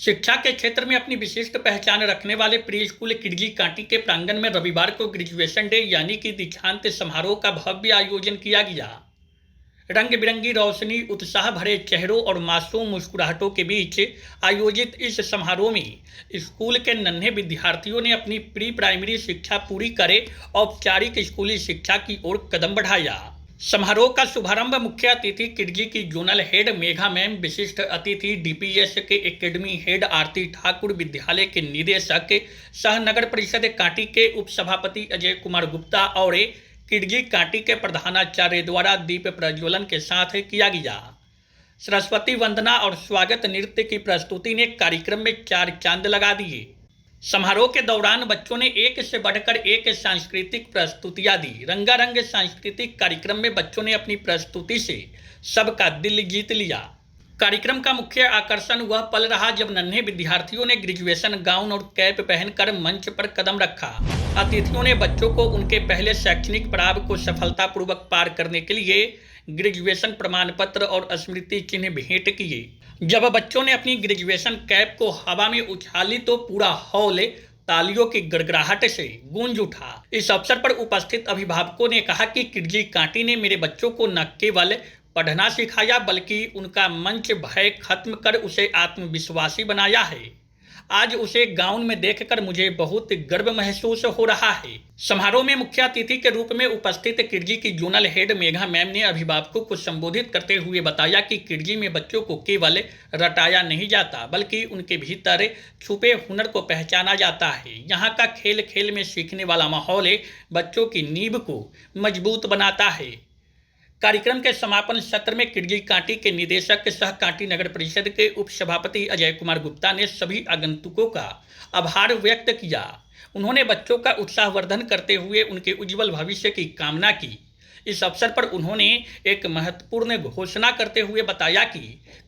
शिक्षा के क्षेत्र में अपनी विशिष्ट पहचान रखने वाले प्री स्कूल किडजी कांटी के प्रांगण में रविवार को ग्रेजुएशन डे यानी कि दीक्षांत समारोह का भव्य आयोजन किया गया। रंग बिरंगी रोशनी, उत्साह भरे चेहरों और मासूम मुस्कुराहटों के बीच आयोजित इस समारोह में स्कूल के नन्हे विद्यार्थियों ने अपनी प्री प्राइमरी शिक्षा पूरी करे औपचारिक स्कूली शिक्षा की ओर कदम बढ़ाया। समारोह का शुभारंभ मुख्य अतिथि किडजी की जोनल हेड मेघा मैम, विशिष्ट अतिथि डीपीएस के एकेडमी हेड आरती ठाकुर, विद्यालय के निदेशक सह नगर परिषद कांटी के उप सभापति अजय कुमार गुप्ता और किडजी कांटी के प्रधानाचार्य द्वारा दीप प्रज्वलन के साथ किया गया। सरस्वती वंदना और स्वागत नृत्य की प्रस्तुति ने कार्यक्रम में चार चांद लगा दिए। समारोह के दौरान बच्चों ने एक से बढ़कर एक सांस्कृतिक प्रस्तुतियां दी। रंगारंग सांस्कृतिक कार्यक्रम में बच्चों ने अपनी प्रस्तुति से सबका दिल जीत लिया। कार्यक्रम का मुख्य आकर्षण वह पल रहा जब नन्हे विद्यार्थियों ने ग्रेजुएशन गाउन और कैप पहनकर मंच पर कदम रखा। अतिथियों ने बच्चों को उनके पहले शैक्षणिक पड़ाव को सफलतापूर्वक पार करने के लिए ग्रेजुएशन प्रमाण पत्र और स्मृति चिन्ह भेंट किए। जब बच्चों ने अपनी ग्रेजुएशन कैप को हवा में उछाली तो पूरा हॉल तालियों की गड़गड़ाहट से गूंज उठा। इस अवसर पर उपस्थित अभिभावकों ने कहा कि किडजी कांटी ने मेरे बच्चों को न केवल पढ़ना सिखाया बल्कि उनका मंच भय खत्म कर उसे आत्मविश्वासी बनाया है। आज उसे गाउन में देखकर मुझे बहुत गर्व महसूस हो रहा है। समारोह में मुख्य अतिथि के रूप में उपस्थित किडजी की जोनल हेड मेघा मैम ने अभिभावकों को संबोधित करते हुए बताया कि किडजी में बच्चों को केवल रटाया नहीं जाता बल्कि उनके भीतर छुपे हुनर को पहचाना जाता है। यहाँ का खेल खेल में सीखने वाला माहौल बच्चों की नींव को मजबूत बनाता है। कार्यक्रम के समापन सत्र में किडजी कांटी के निदेशक सह कांटी नगर परिषद के उप सभापति अजय कुमार गुप्ता ने सभी आगंतुकों का आभार व्यक्त किया। उन्होंने बच्चों का उत्साहवर्धन करते हुए उनके उज्जवल भविष्य की कामना की। इस अवसर पर उन्होंने एक महत्वपूर्ण घोषणा करते हुए बताया कि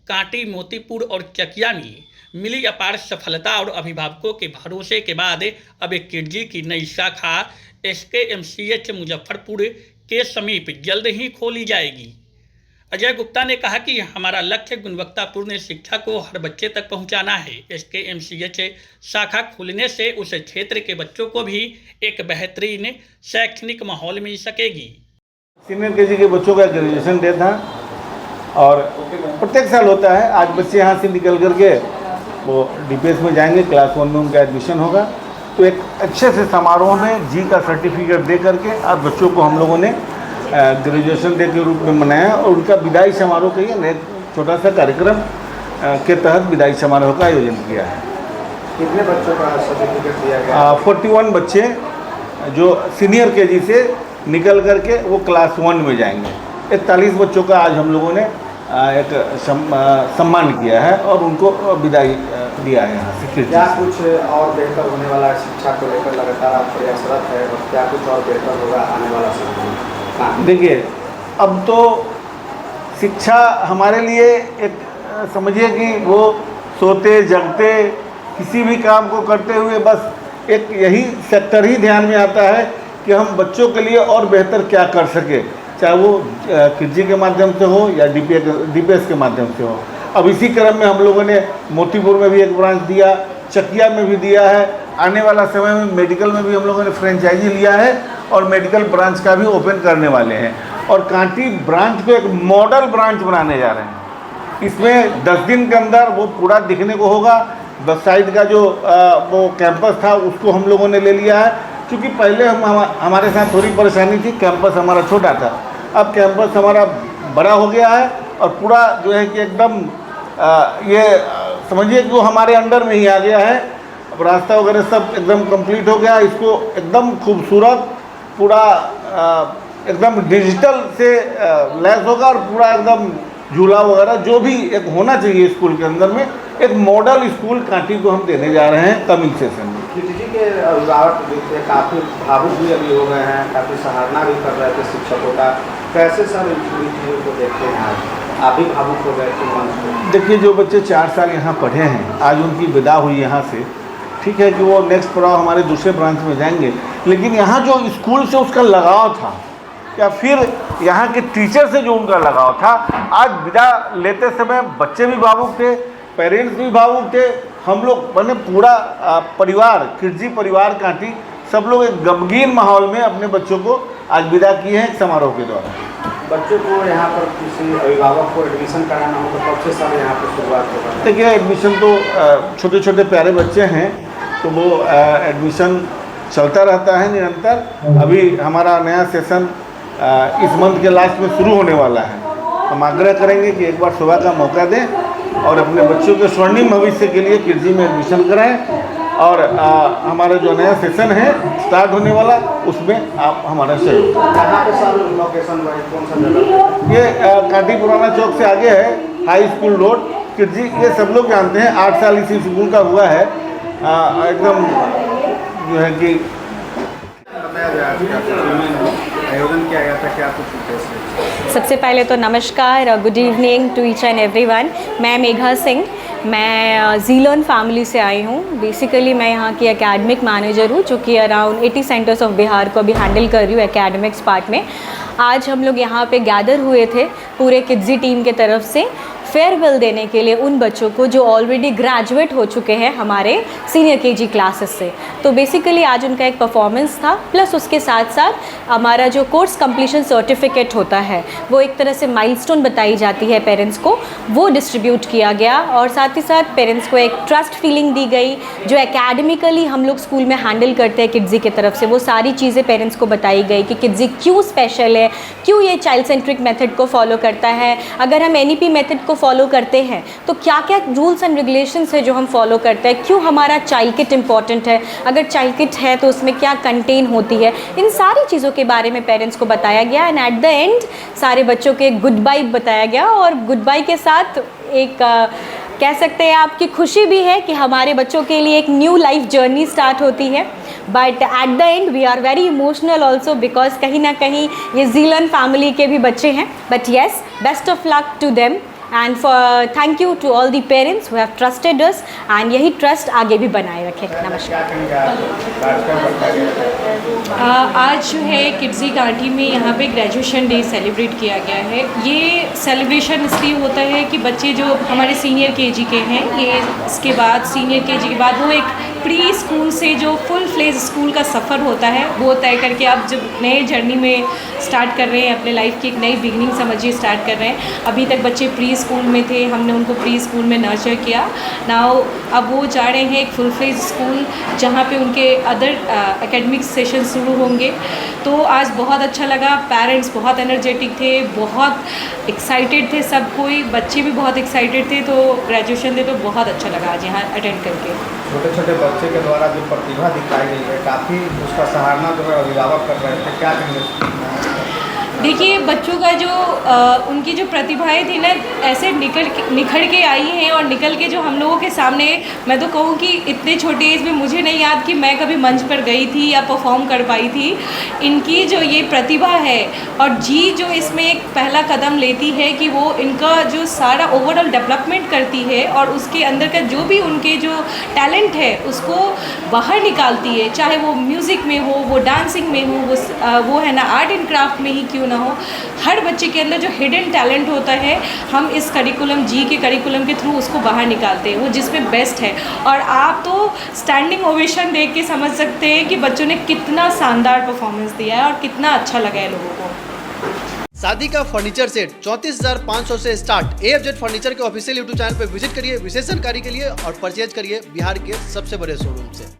कांटी, मोतीपुर और चकिया में मिली अपार सफलता और अभिभावकों के भरोसे के बाद अब किडजी की नई शाखा SKMCH मुजफ्फरपुर के समीप जल्द ही खोली जाएगी। अजय गुप्ता ने कहा कि हमारा लक्ष्य गुणवत्तापूर्ण शिक्षा को हर बच्चे तक पहुंचाना है। SKMCH शाखा खुलने से उस क्षेत्र के बच्चों को भी एक बेहतरीन शैक्षणिक माहौल मिल सकेगी। सीनियर केजी के बच्चों का ग्रेजुएशन डे था और प्रत्येक साल होता है। आज बच्चे यहाँ से निकल करके वो DPS में जाएंगे, क्लास 1 में उनका एडमिशन होगा। तो एक अच्छे से समारोह में जी का सर्टिफिकेट दे करके और बच्चों को हम लोगों ने ग्रेजुएशन डे के रूप में मनाया और उनका विदाई समारोह का एक छोटा सा कार्यक्रम के तहत विदाई समारोह का आयोजन किया है। कितने बच्चों का सर्टिफिकेट दिया गया? 41 बच्चे जो सीनियर केजी से निकल करके वो क्लास 1 में जाएंगे। 41 बच्चों का आज हम लोगों ने एक सम्मान किया है और उनको विदाई दिया है यहाँ से। क्या कुछ और बेहतर होने वाला है? शिक्षा को लेकर लगातार आप प्रयासरत है और क्या कुछ और बेहतर होगा आने वाला समय? देखिए, अब तो शिक्षा हमारे लिए एक समझिए कि वो सोते जगते किसी भी काम को करते हुए बस एक यही सेक्टर ही ध्यान में आता है कि हम बच्चों के लिए और बेहतर क्या कर सके, चाहे वो किडजी के माध्यम से हो या DPS के माध्यम से हो। अब इसी क्रम में हम लोगों ने मोतीपुर में भी एक ब्रांच दिया, चकिया में भी दिया है। आने वाला समय में मेडिकल में भी हम लोगों ने फ्रेंचाइजी लिया है और मेडिकल ब्रांच का भी ओपन करने वाले हैं और कांटी ब्रांच को एक मॉडल ब्रांच बनाने जा रहे हैं। इसमें 10 दिन के अंदर वो पूरा दिखने को होगा। 10 साइड का जो वो कैंपस था उसको हम लोगों ने ले लिया है, क्योंकि पहले हमारे साथ थोड़ी परेशानी थी, कैंपस हमारा छोटा था। अब कैंपस हमारा बड़ा हो गया है और पूरा जो है कि एकदम ये समझिए कि वो हमारे अंडर में ही आ गया है। अब रास्ता वगैरह सब एकदम कंप्लीट हो गया। इसको एकदम खूबसूरत पूरा एकदम डिजिटल से लैस होगा और पूरा एकदम झूला वगैरह जो भी एक होना चाहिए स्कूल के अंदर में, एक मॉडल स्कूल कांटी को हम देने जा रहे हैं कमिंग सेशन में। किडजी के अभिभावक काफ़ी भावुक भी अभी हो गए हैं, काफ़ी सराहना भी कर रहे थे शिक्षकों का। कैसे सर इन चीज़ों को देखते हैं? आप भी भावुक हो गए थे मंच में। देखिए, जो बच्चे 4 साल यहाँ पढ़े हैं, आज उनकी विदा हुई यहाँ से। ठीक है कि वो नेक्स्ट पड़ाव हमारे दूसरे ब्रांच में जाएंगे, लेकिन यहाँ जो स्कूल से उसका लगाव था या फिर यहाँ के टीचर से जो उनका लगाव था, आज विदा लेते समय बच्चे भी भावुक थे, पेरेंट्स भी भावुक थे, हम लोग मैंने पूरा परिवार किडजी परिवार कांटी सब लोग एक गमगीन माहौल में अपने बच्चों को आज विदा किए हैं एक समारोह के द्वारा। बच्चों को यहाँ पर किसी अभिभावक को एडमिशन कराना हो तो कब से सर यहाँ पर शुरुआत होगा? देखिए एडमिशन तो छोटे छोटे प्यारे बच्चे हैं तो वो एडमिशन चलता रहता है निरंतर। अभी हमारा नया सेशन इस मंथ के लास्ट में शुरू होने वाला है। हम आग्रह करेंगे कि एक बार सुबह का मौका दें और अपने बच्चों के स्वर्णिम भविष्य के लिए किडजी में एडमिशन कराएं और हमारा जो नया सेशन है स्टार्ट होने वाला उसमें आप हमारा सहयोग करें। कहाँ पे सर लोकेशन वाइज कौन सा जगह? ये कांटी पुराना चौक से आगे है, हाई स्कूल रोड किडजी। ये सब लोग जानते हैं, 8 साल इसी स्कूल का हुआ है। एकदम जो है कि बताया गया आयोजन किया गया था, क्या कुछ उद्देश्य? सबसे पहले तो नमस्कार और good evening to each and everyone. मैं मेघा सिंह, मैं ज़ीलर्न फैमिली से आई हूँ। बेसिकली मैं यहाँ की एकेडमिक मैनेजर हूँ, जो कि अराउंड 80 सेंटर्स ऑफ बिहार को अभी हैंडल कर रही हूँ एकेडमिक्स पार्ट में। आज हम लोग यहाँ पे गैदर हुए थे पूरे किड्जी टीम के तरफ से फेयरवेल देने के लिए उन बच्चों को जो ऑलरेडी ग्रेजुएट हो चुके हैं हमारे सीनियर केजी क्लासेस से। तो बेसिकली आज उनका एक परफॉर्मेंस था, प्लस उसके साथ साथ हमारा जो कोर्स कंप्लीशन सर्टिफिकेट होता है वो एक तरह से माइलस्टोन बताई जाती है पेरेंट्स को, वो डिस्ट्रीब्यूट किया गया। और साथ ही साथ पेरेंट्स को एक ट्रस्ट फीलिंग दी गई जो एकेडमिकली हम लोग स्कूल में हैंडल करते हैं किड्जी की तरफ से। वो सारी चीज़ें पेरेंट्स को बताई गई कि किड्जी क्यों स्पेशल है, क्यों ये चाइल्ड सेंट्रिक मेथड को फॉलो करता है। अगर हम NEP मेथड को फॉलो करते हैं तो क्या क्या रूल्स एंड रेगुलेशंस है जो हम फॉलो करते हैं, क्यों हमारा चाइल्ड किट इंपॉर्टेंट है, अगर चाइल्ड किट है तो उसमें क्या कंटेन होती है। इन सारी चीज़ों के बारे में पेरेंट्स को बताया गया एंड एट द एंड सारे बच्चों के गुड बाय बताया गया। और गुड बाय के साथ एक कह सकते हैं आपकी खुशी भी है कि हमारे बच्चों के लिए एक न्यू लाइफ जर्नी स्टार्ट होती है। But at the end we are very emotional also because कहीं ना कहीं ये ज़ीलर्न फैमिली के भी बच्चे हैं। But yes, best of luck to them and for thank you to all the parents who have trusted us and यही trust आगे भी बनाए रखें। नमस्कार। आज जो है किड्जी कांटी में यहाँ पे ग्रेजुएशन डे सेलिब्रेट किया गया है। ये सेलिब्रेशन इसलिए होता है कि बच्चे जो हमारे सीनियर केजी के हैं, ये इसके बाद सीनियर केजी के बाद वो एक प्री स्कूल से जो फुल फ्लेज स्कूल का सफ़र होता है वो तय करके अब जब नए जर्नी में स्टार्ट कर रहे हैं, अपने लाइफ की एक नई बिगनिंग समझिए स्टार्ट कर रहे हैं। अभी तक बच्चे प्री स्कूल में थे, हमने उनको प्री स्कूल में नर्चर किया। नाउ अब वो जा रहे हैं एक फुल फ्लेज स्कूल जहाँ पे उनके अदर एकेडमिक सेशन शुरू होंगे। तो आज बहुत अच्छा लगा, पेरेंट्स बहुत एनर्जेटिक थे, बहुत एक्साइटेड थे, सब कोई बच्चे भी बहुत एक्साइटेड थे। तो ग्रेजुएशन डे तो बहुत अच्छा लगा आज यहाँ अटेंड करके। छोटे छोटे बच्चे के द्वारा जो प्रतिभा दिखाई गई है, काफ़ी उसका सराहना जो है अभिभावक कर रहे थे, क्या कहेंगे? देखिए बच्चों का जो उनकी जो प्रतिभाएं थी ना ऐसे निखर के आई हैं और निकल के जो हम लोगों के सामने, मैं तो कहूँ कि इतने छोटे एज में मुझे नहीं याद कि मैं कभी मंच पर गई थी या परफॉर्म कर पाई थी। इनकी जो ये प्रतिभा है और जी जो इसमें एक पहला कदम लेती है कि वो इनका जो सारा ओवरऑल डेवलपमेंट करती है और उसके अंदर का जो भी उनके जो टैलेंट है उसको बाहर निकालती है, चाहे वो म्यूज़िक में हो, वो डांसिंग में हो, वो है ना आर्ट एंड क्राफ्ट में ही क्यों ना हो। हर बच्चे के अंदर जो हिडन टैलेंट होता है हम इस करिकुलम जी के करिकुलम के थ्रू उसको बाहर निकालते हैं, वो जिसमें बेस्ट है। और आप तो स्टैंडिंग ओवेशन देख के समझ सकते हैं कि बच्चों ने कितना शानदार परफॉर्मेंस दिया है और कितना अच्छा लगा है लोगों को। शादी का फर्नीचर सेट 34,500 से स्टार्ट। AFZ फर्नीचर के ऑफिशियल YouTube चैनल पर विजिट करिए विशेष जानकारी के लिए और परचेज करिए बिहार के सबसे बड़े शोरूम से।